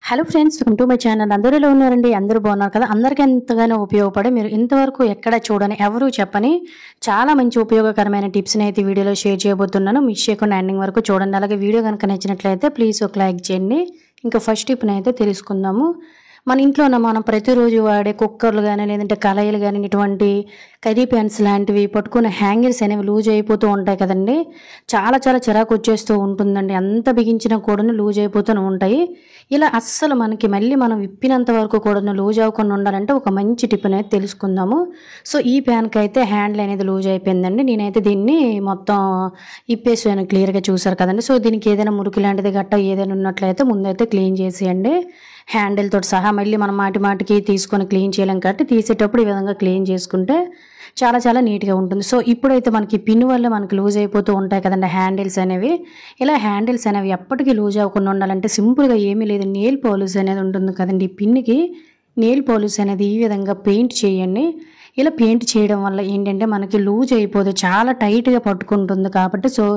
Hello friends, welcome to my channel. అందరూ ఎలా ఉన్నారండి? అందరూ బాగున్నారు కదా? అందరికీ ఎంతగానో ఉపయోగపడే, మీరు ఇంతవరకు ఎక్కడ చూడని, ఎవరు చెప్పని చాలా మంచి ఉపయోగకరమైన టిప్స్ని అయితే వీడియోలో షేర్ చేయబోతున్నాను. మిస్ చేయకుండా ఎండింగ్ వరకు చూడండి. అలాగే వీడియో కనుక నచ్చినట్లయితే ప్లీజ్ ఒక లైక్ చేయండి. ఇంకా ఫస్ట్ టిప్ని అయితే తెలుసుకుందాము. మన ఇంట్లోన మనం ప్రతిరోజు వాడే కుక్కర్లు కానీ, లేదంటే కళాయిలు కానీ, ఇటువంటి కర్రీ ప్యాన్స్ లాంటివి పట్టుకునే హ్యాంగర్స్ అనేవి లూజ్ అయిపోతూ ఉంటాయి కదండి. చాలా చాలా చిరాకు వచ్చేస్తూ ఉంటుందండి. అంత బిగించినా కూడా లూజ్ అయిపోతూనే ఉంటాయి. ఇలా అస్సలు మనకి మళ్ళీ మనం విప్పినంత వరకు కూడా లూజ్ అవ్వకుండా ఉండాలంటే ఒక మంచి టిప్ అనేది తెలుసుకుందాము. సో ఈ ప్యాన్కి అయితే హ్యాండిల్ అనేది లూజ్ అయిపోయిందండి. నేనైతే దీన్ని మొత్తం ఇప్పేసాను, క్లియర్గా చూసారు కదండి. సో దీనికి ఏదైనా మురికి లాంటిది గట్ట ఏదైనా ఉన్నట్లయితే ముందైతే క్లీన్ చేసేయండి. హ్యాండిల్ తోటి సహా మళ్ళీ మనం మాటికి తీసుకొని క్లీన్ చేయలేం కాబట్టి తీసేటప్పుడు ఈ విధంగా క్లీన్ చేసుకుంటే చాలా చాలా నీట్గా ఉంటుంది. సో ఇప్పుడైతే మనకి పిన్ వల్ల మనకి లూజ్ అయిపోతూ ఉంటాయి కదండి హ్యాండిల్స్ అనేవి. ఇలా హ్యాండిల్స్ అనేవి ఎప్పటికీ లూజ్ అవ్వకుండా ఉండాలంటే సింపుల్గా ఏమీ లేదు, నెయిల్ పాలిష్ అనేది ఉంటుంది కదండి. ఈ పిన్కి నెయిల్ పాలిష్ అనేది ఈ విధంగా పెయింట్ చేయండి. ఇలా పెయింట్ చేయడం వల్ల ఏంటంటే మనకి లూజ్ అయిపోదు, చాలా టైట్గా పట్టుకుంటుంది కాబట్టి. సో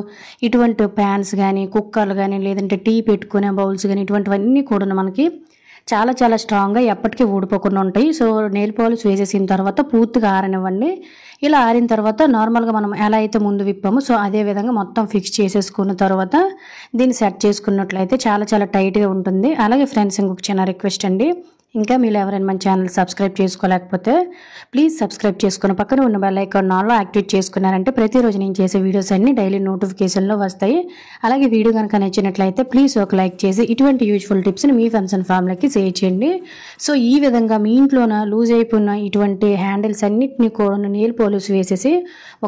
ఇటువంటి ప్యాన్స్ కానీ, కుక్కర్లు కానీ, లేదంటే టీ పెట్టుకునే బౌల్స్ కానీ, ఇటువంటివన్నీ కూడా మనకి చాలా చాలా స్ట్రాంగ్గా ఎప్పటికీ ఊడిపోకుండా ఉంటాయి. సో నెయిల్ పాలిష్ వేసేసిన తర్వాత పూర్తిగా ఆరనివ్వండి. ఇలా ఆరిన తర్వాత నార్మల్గా మనం ఎలా అయితే ముందు విప్పామో సో అదే విధంగా మొత్తం ఫిక్స్ చేసేసుకున్న తర్వాత దీన్ని సెట్ చేసుకున్నట్లయితే చాలా చాలా టైట్గా ఉంటుంది. అలాగే ఫ్రెండ్స్, ఇంకొక చిన్న రిక్వెస్ట్ అండి, ఇంకా మీరు ఎవరైనా మన ఛానల్ సబ్స్క్రైబ్ చేసుకోలేకపోతే ప్లీజ్ సబ్స్క్రైబ్ చేసుకుని పక్కన ఉన్న బెల్ ఐకాన్ ఆల్లో యాక్టివేట్ చేసుకున్నారంటే ప్రతిరోజు నేను చేసే వీడియోస్ అన్ని డైలీ నోటిఫికేషన్లో వస్తాయి. అలాగే వీడియో కనుక నచ్చినట్లయితే ప్లీజ్ ఒక లైక్ చేసి ఇటువంటి యూజ్ఫుల్ టిప్స్ని మీ ఫ్రెండ్స్ అండ్ ఫ్యామిలీకి షేర్ చేయండి. సో ఈ విధంగా మీ ఇంట్లోన లూజ్ అయిపోయిన ఇటువంటి హ్యాండిల్స్ అన్నిటిని కూడా నెయిల్ పాలిష్ వేసేసి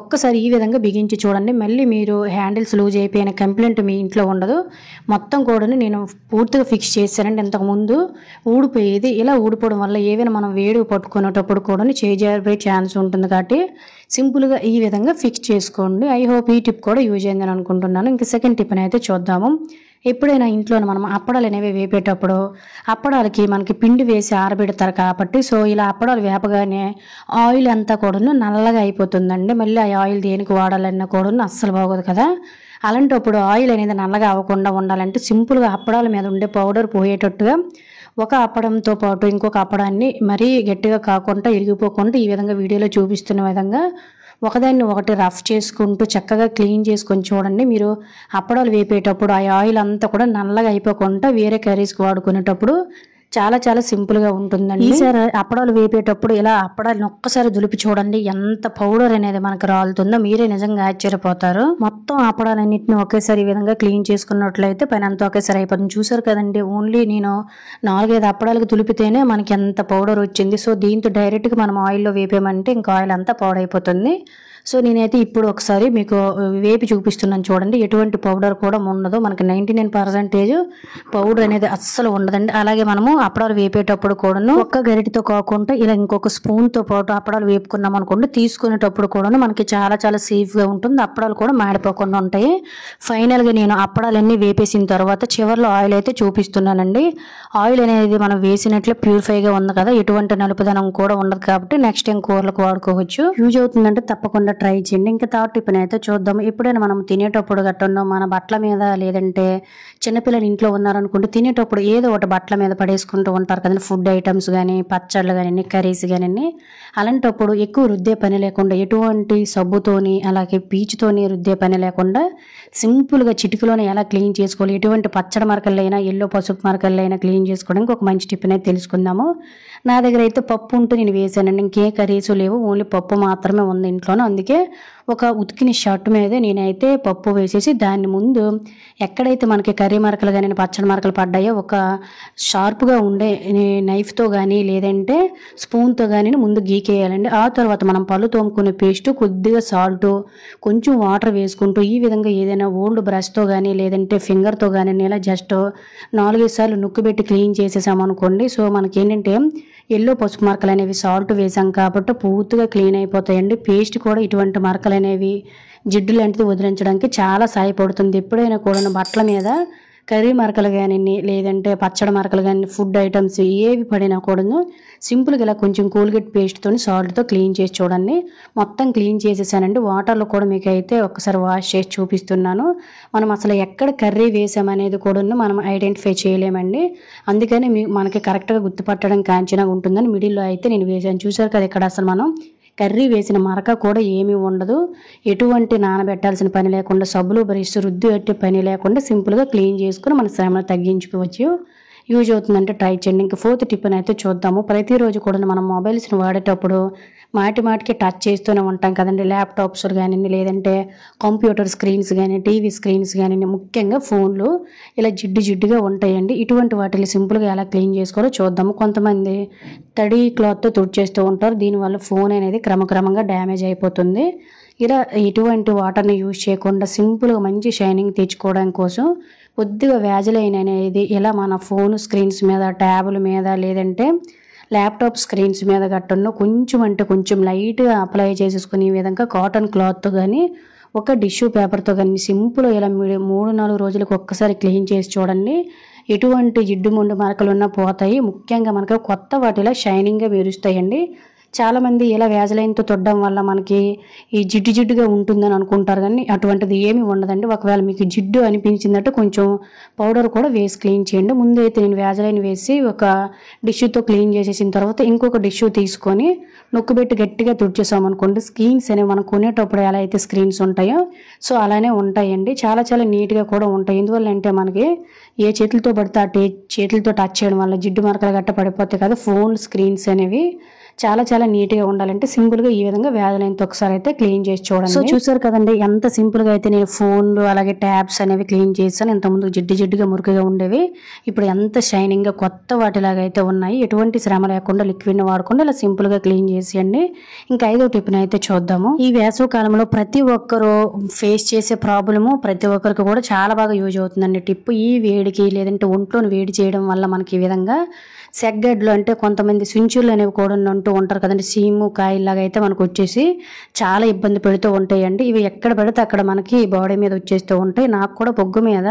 ఒక్కసారి ఈ విధంగా బిగించి చూడండి. మళ్ళీ మీరు హ్యాండిల్స్ లూజ్ అయిపోయిన కంప్లైంట్ మీ ఇంట్లో ఉండదు. మొత్తం కూడా నేను పూర్తిగా ఫిక్స్ చేశానండి. ఇంతకుముందు ఊడిపోయేది. ఇలా ఊడిపోవడం వల్ల ఏవైనా మనం వేడి పట్టుకునేటప్పుడు కూడా చేజారిపోయే ఛాన్స్ ఉంటుంది కాబట్టి సింపుల్గా ఈ విధంగా ఫిక్స్ చేసుకోండి. ఐ హోప్ ఈ టిప్ కూడా యూజ్ అయిందని అనుకుంటున్నాను. ఇంకా సెకండ్ టిప్ని అయితే చూద్దాము. ఎప్పుడైనా ఇంట్లో మనం అప్పడాలు అనేవి వేపేటప్పుడు అప్పడాలకి మనకి పిండి వేసి ఆరబెడతారు కాబట్టి సో ఇలా అప్పడాలు వేపగానే ఆయిల్ అంతా కూడా నల్లగా అయిపోతుందండి. మళ్ళీ ఆ ఆయిల్ దేనికి వాడాలన్నా కూడా అస్సలు బాగోదు కదా. అలాంటప్పుడు ఆయిల్ అనేది నల్లగా అవ్వకుండా ఉండాలంటే సింపుల్గా అప్పడాల మీద ఉండే పౌడర్ పోయేటట్టుగా ఒక అప్పడంతో పాటు ఇంకొక అప్పడాన్ని మరీ గట్టిగా కాకుండా ఇరిగిపోకుండా ఈ విధంగా వీడియోలో చూపిస్తున్న విధంగా ఒకదాన్ని ఒకటి రఫ్ చేసుకుంటూ చక్కగా క్లీన్ చేసుకొని చూడండి. మీరు అప్పడాలు వేపేటప్పుడు ఆ ఆయిల్ అంతా కూడా నల్లగా అయిపోకుండా వేరే కర్రీస్కి వాడుకునేటప్పుడు చాలా చాలా సింపుల్గా ఉంటుందండి. ఈసారి అప్పడాలు వేపేటప్పుడు ఇలా అప్పడాలను ఒక్కసారి దులిపి చూడండి, ఎంత పౌడర్ అనేది మనకు రాలుతుందో మీరే నిజంగా ఆశ్చర్యపోతారు. మొత్తం అప్పడాలన్నింటినీ ఒకేసారి ఈ విధంగా క్లీన్ చేసుకున్నట్లయితే పని అంతా ఒకేసారి అయిపోతుంది. చూసారు కదండి, ఓన్లీ నేను 4-5 అప్పడాలకు దులిపితేనే మనకి ఎంత పౌడర్ వచ్చింది. సో దీంతో డైరెక్ట్గా మనం ఆయిల్లో వేపేమంటే ఇంకా ఆయిల్ అంతా పాడైపోతుంది. సో నేనైతే ఇప్పుడు ఒకసారి మీకు వేపి చూపిస్తున్నాను చూడండి. ఎటువంటి పౌడర్ కూడా ఉండదు, మనకి 99% పౌడర్ అనేది అస్సలు ఉండదండి. అలాగే మనము అప్పడాలు వేపేటప్పుడు కూడా ఒక్క గరిటితో కాకుండా ఇలా ఇంకొక స్పూన్తో పాటు అప్పడాలు వేపుకున్నాం అనుకోండి, తీసుకునేటప్పుడు కూడా మనకి చాలా చాలా సేఫ్గా ఉంటుంది. అప్పడాలు కూడా మాడిపోకుండా ఉంటాయి. ఫైనల్గా నేను అప్పడాలన్నీ వేపేసిన తర్వాత చివరిలో ఆయిల్ అయితే చూపిస్తున్నానండి. ఆయిల్ అనేది మనం వేసినట్లే ప్యూరిఫైగా ఉంది కదా, ఎటువంటి నలుపుదనం కూడా ఉండదు కాబట్టి నెక్స్ట్ టైం కూరలకు వాడుకోవచ్చు. యూజ్ అవుతుందంటే తప్పకుండా ట్రై చేయండి. ఇంకా థర్డ్ టిప్ అయితే చూద్దాం. ఎప్పుడైనా మనం తినేటప్పుడు గట్టనో మన బట్టల మీద, లేదంటే చిన్నపిల్లలు ఇంట్లో ఉన్నారనుకుంటే తినేటప్పుడు ఏదో ఒకటి బట్టల మీద పడేసుకుంటూ ఉంటారు కదండి. ఫుడ్ ఐటమ్స్ కానీ, పచ్చళ్ళు కానీ, కర్రీస్ కానీ. అలాంటప్పుడు ఎక్కువ రుద్దే పని లేకుండా ఎటువంటి సబ్బుతోని అలాగే పీచుతోని రుద్దే పని లేకుండా సింపుల్గా చిటికలోనే ఎలా క్లీన్ చేసుకోవాలి, ఎటువంటి పచ్చడి మరకలైనా ఎల్లో పసుపు మరకలైనా క్లీన్ చేసుకోవడానికి ఒక మంచి టిప్ అనేది తెలుసుకుందాము. నా దగ్గర అయితే పప్పు ఉంటూ నేను వేసానండి. ఇంకే కర్రీస్ లేవు, ఓన్లీ పప్పు మాత్రమే ఉంది ఇంట్లోనే. అందుకే ఒక ఉతికిన షర్ట్ మీద నేనైతే పప్పు వేసేసి దాన్ని ముందు ఎక్కడైతే మనకి కర్రీ మరకలు కానీ పచ్చడి మరకలు పడ్డాయో ఒక షార్ప్గా ఉండే నైఫ్తో కానీ లేదంటే స్పూన్తో కానీ ముందు గీకేయాలండి. ఆ తర్వాత మనం పళ్ళు తోముకునే పేస్ట్, కొద్దిగా సాల్ట్, కొంచెం వాటర్ వేసుకుంటూ ఈ విధంగా ఏదైనా ఓల్డ్ బ్రష్తో కానీ లేదంటే ఫింగర్తో కానీ ఇలా జస్ట్ 4-5 సార్లు నొక్కిబెట్టి క్లీన్ చేసేసామనుకోండి. సో మనకి ఏంటంటే ఎల్లో పసుపు మరకలు అనేవి సాల్ట్ వేసాం కాబట్టి పూర్తిగా క్లీన్ అయిపోతాయండి. పేస్ట్ కూడా ఇటువంటి మరకలు అనేవి జిడ్డు లాంటిది వదిలించడానికి చాలా సహాయపడుతుంది. ఎప్పుడైనా కూడా బట్టల మీద కర్రీ మరకలు కానివ్వండి, లేదంటే పచ్చడి మరకలు కానీ, ఫుడ్ ఐటమ్స్ ఏవి పడినా కూడాను సింపుల్గా ఇలా కొంచెం కోల్గేట్ పేస్ట్తో సాల్ట్తో క్లీన్ చేసి చూడండి. మొత్తం క్లీన్ చేసేసానండి. వాటర్లో కూడా మీకు అయితే ఒకసారి వాష్ చేసి చూపిస్తున్నాను. మనం అసలు ఎక్కడ కర్రీ వేసామనేది కూడా మనం ఐడెంటిఫై చేయలేమండి. అందుకని మనకి కరెక్ట్గా గుర్తుపట్టడం కాంచనా ఉంటుందని మిడిల్లో అయితే నేను వేసాను. చూసారు కదా, ఇక్కడ అసలు మనం కర్రీ వేసిన మరక కూడా ఏమీ ఉండదు. ఎటువంటి నానబెట్టాల్సిన పని లేకుండా, సబ్బులు బ్రష్ రుద్దు పెట్టే పని లేకుండా సింపుల్గా క్లీన్ చేసుకుని మన శ్రమను తగ్గించుకోవచ్చు. యూజ్ అవుతుందంటే ట్రై చేయండి. ఇంకా 4th టిప్ అయితే చూద్దాము. ప్రతిరోజు కూడా మనం మొబైల్స్ని వాడేటప్పుడు మాటికి టచ్ చేస్తూనే ఉంటాం కదండి. ల్యాప్టాప్స్ కానివ్వండి, లేదంటే కంప్యూటర్ స్క్రీన్స్ కానీ, టీవీ స్క్రీన్స్ కానివ్వండి, ముఖ్యంగా ఫోన్లు ఇలా జిడ్డుగా ఉంటాయండి. ఇటువంటి వాటిని సింపుల్గా ఎలా క్లీన్ చేసుకోవాలో చూద్దాము. కొంతమంది తడి క్లాత్తో తుడిచేస్తూ ఉంటారు. దీనివల్ల ఫోన్ అనేది క్రమక్రమంగా డ్యామేజ్ అయిపోతుంది. ఇలా ఇటువంటి వాటర్ని యూజ్ చేయకుండా సింపుల్గా మంచి షైనింగ్ తెచ్చుకోవడం కోసం కొద్దిగా వ్యాజిలైన్ అనేది ఇలా మన ఫోన్ స్క్రీన్స్ మీద, ట్యాబుల మీద, లేదంటే ల్యాప్టాప్ స్క్రీన్స్ మీద గట్టను కొంచెం అంటే కొంచెం లైట్గా అప్లై చేసేసుకుని ఈ విధంగా కాటన్ క్లాత్తో కానీ, ఒక టిష్యూ పేపర్తో కానీ సింపుల్ ఇలా 3-4 రోజులకు ఒక్కసారి క్లీన్ చేసి చూడండి. ఎటువంటి జిడ్డు మొండు మరకలు ఉన్నా పోతాయి. ముఖ్యంగా మనకు కొత్త వాటిలా షైనింగ్గా మెరుస్తాయండి. చాలామంది ఇలా వ్యాజిలైన్తో తొడడం వల్ల మనకి ఈ జిడ్డుగా ఉంటుందని అనుకుంటారు, కానీ అటువంటిది ఏమీ ఉండదండి. ఒకవేళ మీకు జిడ్డు అనిపించిందంటే కొంచెం పౌడర్ కూడా వేసి క్లీన్ చేయండి. ముందైతే నేను వ్యాజిలైన్ వేసి ఒక టిష్యూతో క్లీన్ చేసేసిన తర్వాత ఇంకొక టిష్యూ తీసుకొని నొక్కుబెట్టి గట్టిగా తుడిచేసామనుకోండి, స్క్రీన్స్ అనేవి మనం కొనేటప్పుడు ఎలా అయితే స్క్రీన్స్ ఉంటాయో సో అలానే ఉంటాయండి. చాలా నీట్గా కూడా ఉంటాయి. ఎందువల్ల అంటే మనకి ఏ చేతులతో పడితే ఆ చేతులతో టచ్ చేయడం వల్ల జిడ్డు మరకలు గట్ట పడిపోతాయి కదా. ఫోన్ స్క్రీన్స్ అనేవి చాలా నీట్గా ఉండాలంటే సింపుల్గా ఈ విధంగా వ్యాజిలైన్తో ఒకసారి అయితే క్లీన్ చేసి చూడండి. సో చూసారు కదండి, ఎంత సింపుల్గా అయితే నేను ఫోన్లు అలాగే ట్యాబ్స్ అనేవి క్లీన్ చేశాను. ఇంతకుముందు జిడ్డుగా మురికిగా ఉండేవి, ఇప్పుడు ఎంత షైనింగ్గా కొత్త వాటిలాగా అయితే ఉన్నాయి. ఎటువంటి శ్రమ లేకుండా లిక్విడ్ని వాడకుండా ఇలా సింపుల్గా క్లీన్ చేసేయండి. ఇంకా 5వ టిప్ని అయితే చూద్దాము. ఈ వేసవి కాలంలో ప్రతి ఒక్కరూ ఫేస్ చేసే ప్రాబ్లము ప్రతి ఒక్కరికి కూడా చాలా బాగా యూజ్ అవుతుందండి టిప్. ఈ వేడికి లేదంటే ఒంట్లోని వేడి చేయడం వల్ల మనకి ఈ విధంగా సెగ్గడ్లు అంటే కొంతమంది సుంచులు అనేవి కూడా ఉంటూ ఉంటారు కదండి. సీము కాయలాగా అయితే మనకు వచ్చేసి చాలా ఇబ్బంది పెడుతూ ఉంటాయండి. ఇవి ఎక్కడ పెడితే అక్కడ మనకి బాడీ మీద వచ్చేస్తూ ఉంటాయి. నాకు కూడా బొగ్గు మీద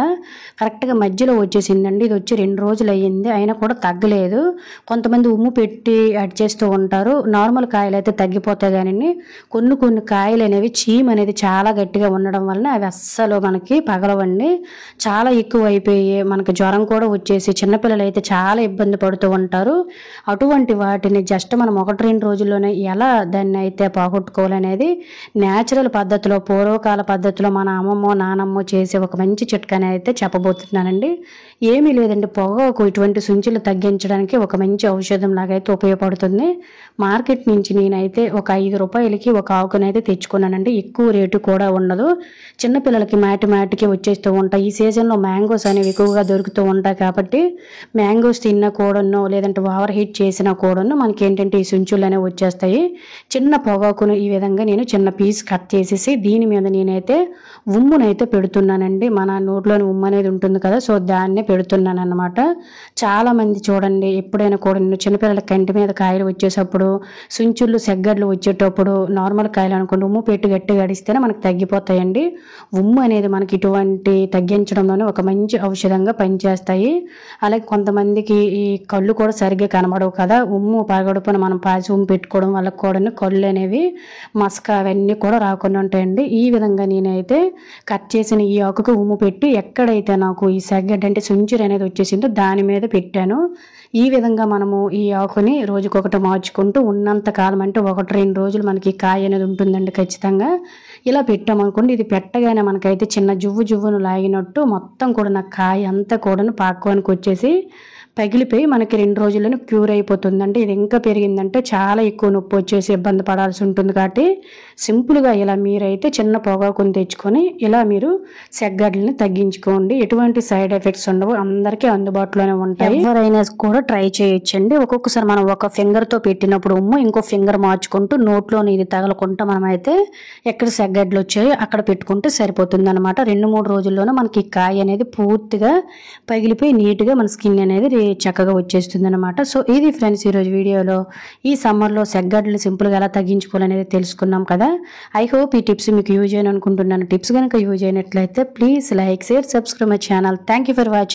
కరెక్ట్గా మధ్యలో వచ్చేసిందండి. ఇది వచ్చి 2 రోజులు అయ్యింది, అయినా కూడా తగ్గలేదు. కొంతమంది ఉమ్ము పెట్టి యాడ్ చేస్తూ ఉంటారు. నార్మల్ కాయలు అయితే తగ్గిపోతాయి, కానీ కొన్ని కాయలు అనేవి చీమ్ అనేది చాలా గట్టిగా ఉండడం వలన అవి అస్సలు మనకి పగలవండి. చాలా ఎక్కువ అయిపోయి మనకి జ్వరం కూడా వచ్చేసి చిన్నపిల్లలు అయితే చాలా ఇబ్బంది పడుతూ ఉంటారు. అటువంటి వాటిని జస్ట్ మనం 1-2 రోజుల్లోనే ఎలా దాన్ని అయితే పోగొట్టుకోవాలనేది న్యాచురల్ పద్ధతిలో, పూర్వకాల పద్ధతిలో మన అమ్మమ్మో నానమ్మో చేసే ఒక మంచి చిట్కాని అయితే చెప్పబోతున్నానండి. ఏమీ లేదండి, పొగాకు ఇటువంటి సుంచులు తగ్గించడానికి ఒక మంచి ఔషధం లాగా అయితే ఉపయోగపడుతుంది. మార్కెట్ నుంచి నేనైతే ఒక 5 రూపాయలకి ఒక ఆకునైతే తెచ్చుకున్నానండి. ఎక్కువ రేటు కూడా ఉండదు. చిన్నపిల్లలకి మాటికి వచ్చేస్తూ ఉంటాయి. ఈ సీజన్లో మ్యాంగోస్ అనేవి ఎక్కువగా దొరుకుతూ ఉంటాయి కాబట్టి మ్యాంగోస్ తిన్నా కూడాను, లేదంటే ఓవర్ హీట్ చేసినా కూడాను మనకి ఏంటంటే ఈ సుంచులు అనేవి వచ్చేస్తాయి. చిన్న పొగాకును ఈ విధంగా నేను చిన్న పీస్ కట్ చేసేసి దీని మీద నేనైతే ఉమ్మునైతే పెడుతున్నానండి. మన నోట్లోని ఉమ్ము అనేది ఉంటుంది కదా, సో దాన్నే పెడుతున్నాను అన్నమాట. చాలామంది చూడండి, ఎప్పుడైనా కూడా చిన్నపిల్లల కంటి మీద కాయలు వచ్చేటప్పుడు, సుంచుళ్ళు సెగ్గడ్లు వచ్చేటప్పుడు నార్మల్ కాయలు అనుకోండి ఉమ్ము పెట్టి గట్టిగా గడిస్తేనే మనకు తగ్గిపోతాయండి. ఉమ్ము అనేది మనకి ఇటువంటి తగ్గించడంలోనే ఒక మంచి ఔషధంగా పనిచేస్తాయి. అలాగే కొంతమందికి ఈ కళ్ళు కూడా సరిగ్గా కనబడవు కదా, ఉమ్ము పగడుపున మనం పాసి ఉమ్ము పెట్టుకోవడం వల్ల కూడా కళ్ళు అనేవి మసక అవన్నీ కూడా రాకుండా ఉంటాయండి. ఈ విధంగా నేనైతే కట్ చేసిన ఈ ఆకుకు ఉమ్ము పెట్టి ఎక్కడైతే నాకు ఈ సెగ్గడ్డ అంటే సుంచురు అనేది వచ్చేసిందో దాని మీద పెట్టాను. ఈ విధంగా మనము ఈ ఆకుని రోజుకొకటి మార్చుకుంటూ ఉన్నంత కాలం అంటే 1-2 రోజులు మనకి కాయ అనేది ఉంటుందండి ఖచ్చితంగా. ఇలా పెట్టామనుకోండి, ఇది పెట్టగానే మనకైతే చిన్న జువ్వును లాగినట్టు మొత్తం కూడా నా కాయ అంతా కూడా పాక్వానికి వచ్చేసి పగిలిపోయి మనకి 2 రోజుల్లోనే క్యూర్ అయిపోతుందండి. ఇది ఇంకా పెరిగిందంటే చాలా ఎక్కువ నొప్పి వచ్చేసి ఇబ్బంది పడాల్సి ఉంటుంది. కాబట్టి సింపుల్గా ఇలా మీరైతే చిన్న పొగాకుని తెచ్చుకొని ఇలా మీరు సెగ్గడ్లని తగ్గించుకోండి. ఎటువంటి సైడ్ ఎఫెక్ట్స్ ఉండవు, అందరికీ అందుబాటులోనే ఉంటాయి. ఎవరైనా కూడా ట్రై చేయొచ్చండి. ఒక్కొక్కసారి మనం ఒక ఫింగర్తో పెట్టినప్పుడు ఉమ్ము ఇంకో ఫింగర్ మార్చుకుంటూ నోట్లోని ఇది తగలకుండా మనమైతే ఎక్కడ సెగ్గడ్లు వచ్చాయో అక్కడ పెట్టుకుంటే సరిపోతుంది అనమాట. 2-3 రోజుల్లోనే మనకి కాయ అనేది పూర్తిగా పగిలిపోయి నీట్గా మన స్కిన్ అనేది చక్కగా వచ్చేస్తుంది అనమాట. సో ఇది ఫ్రెండ్స్ ఈరోజు వీడియోలో ఈ సమ్మర్లో సెగ్గడ్లు సింపుల్గా ఎలా తగ్గించుకోవాలనేది తెలుసుకున్నాం కదా. ఐ హోప్ ఈ టిప్స్ మీకు యూజ్ అయిన అనుకుంటున్నాను. టిప్స్ కనుక యూజ్ అయినట్లయితే please like, share, subscribe my channel. Thank you for watching.